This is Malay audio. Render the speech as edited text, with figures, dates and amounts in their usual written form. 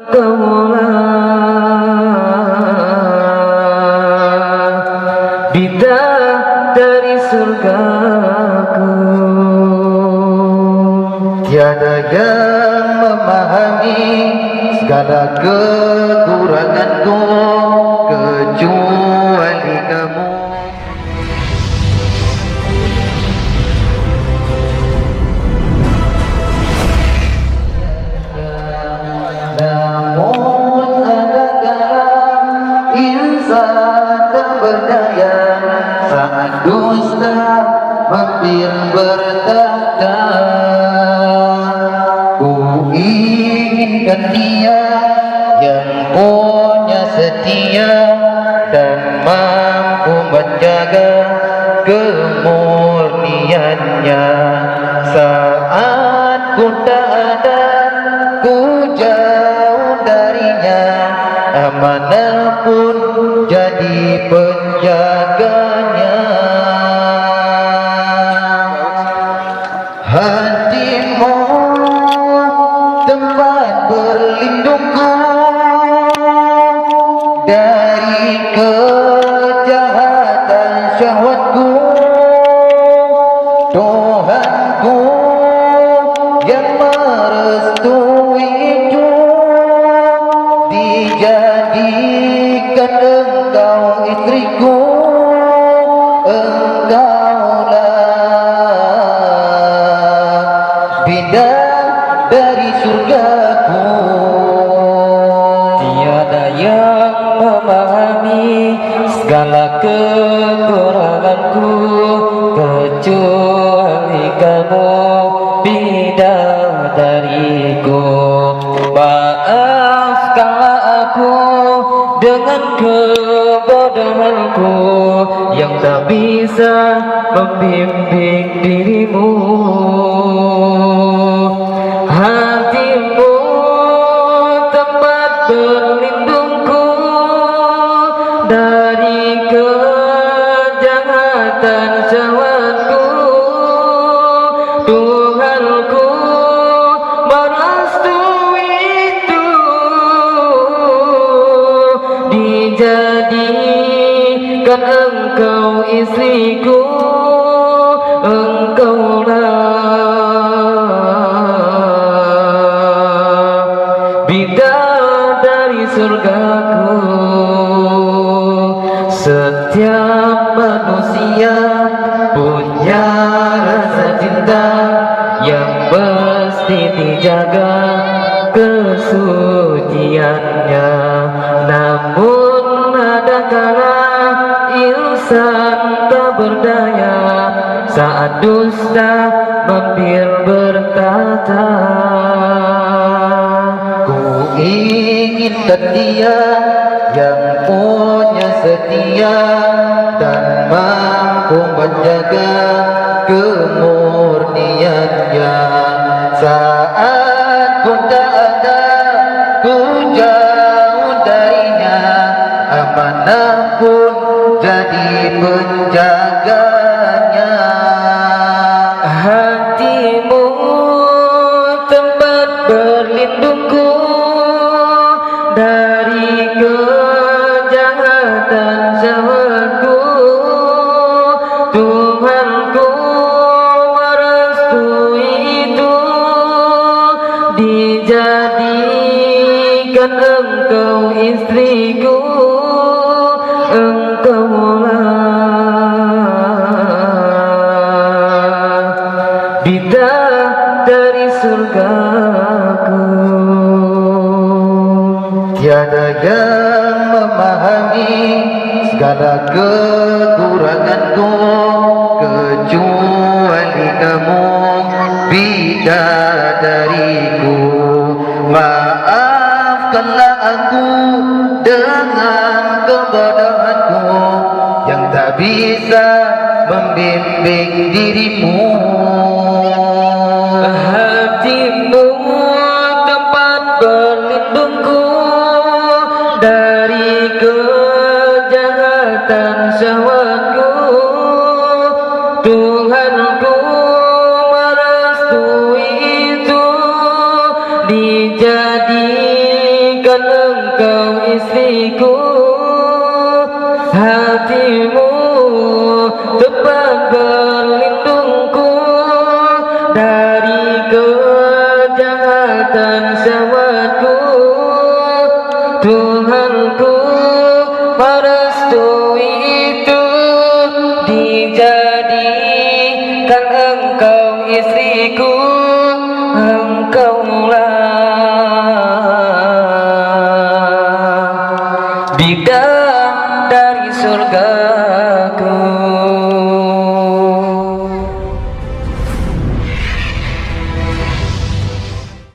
Engkaulah bidadari surgaku. Tiada yang memahami segala kekuranganku kecuali kamu. Namun ada kala insan tak berdaya saat dusta mampir bertahta. Ku inginkan dia yang punya setia dan mampu menjaga kemurniannya. Saat ku tak ada, ku jauh darinya, amanah pun jadi penjaganya. Hatimu tempat berlindungku dari kejahatan syahwatku. Tuhanku yang merestui itu, dijadikan engkau istriku. Engkaulah bidadari surgaku. Tiada yang memahami segala kekuranganku kecuali kamu, bidadariku. Maafkanlah aku dengan kebodohanku yang tak bisa membimbing dirimu. Hatimu tempat berlindungku dari kejahatan syahwatku. Tuhanku merestui itu, dijadikan engkau istriku. Engkaulah bidadari surgaku. Setiap manusia punya rasa cinta yang mesti dijaga kesuciannya. Namun ada kala insan tak berdaya saat dusta mampir bertahta. Ku inginkan dia yang punya setia dan mampu menjaga kemurniannya. Saat ku tak ada, ku jauh darinya, amanah pun jadi penjaganya. Hatimu tempat berlindungku dari kejahatan syahwatku. Tuhanku merestui itu, dijadikan engkau istriku. Engkaulah bidadari surgaku. Tiada yang memahami segala kekuranganku kecuali kamu, bidadariku. Maafkanlah aku dengan kebodohanku yang tak bisa membimbing dirimu. Hatimu tempat berlindungku dari kejahatan syahwatku. Tuhanku merestui itu, dijadikan jadikan engkau istriku, hatimu tempat berlindungku dari kejahatan syahwatku. Tuhanku merestui itu, dijadikan engkau istriku, engkaulah bidadari surga.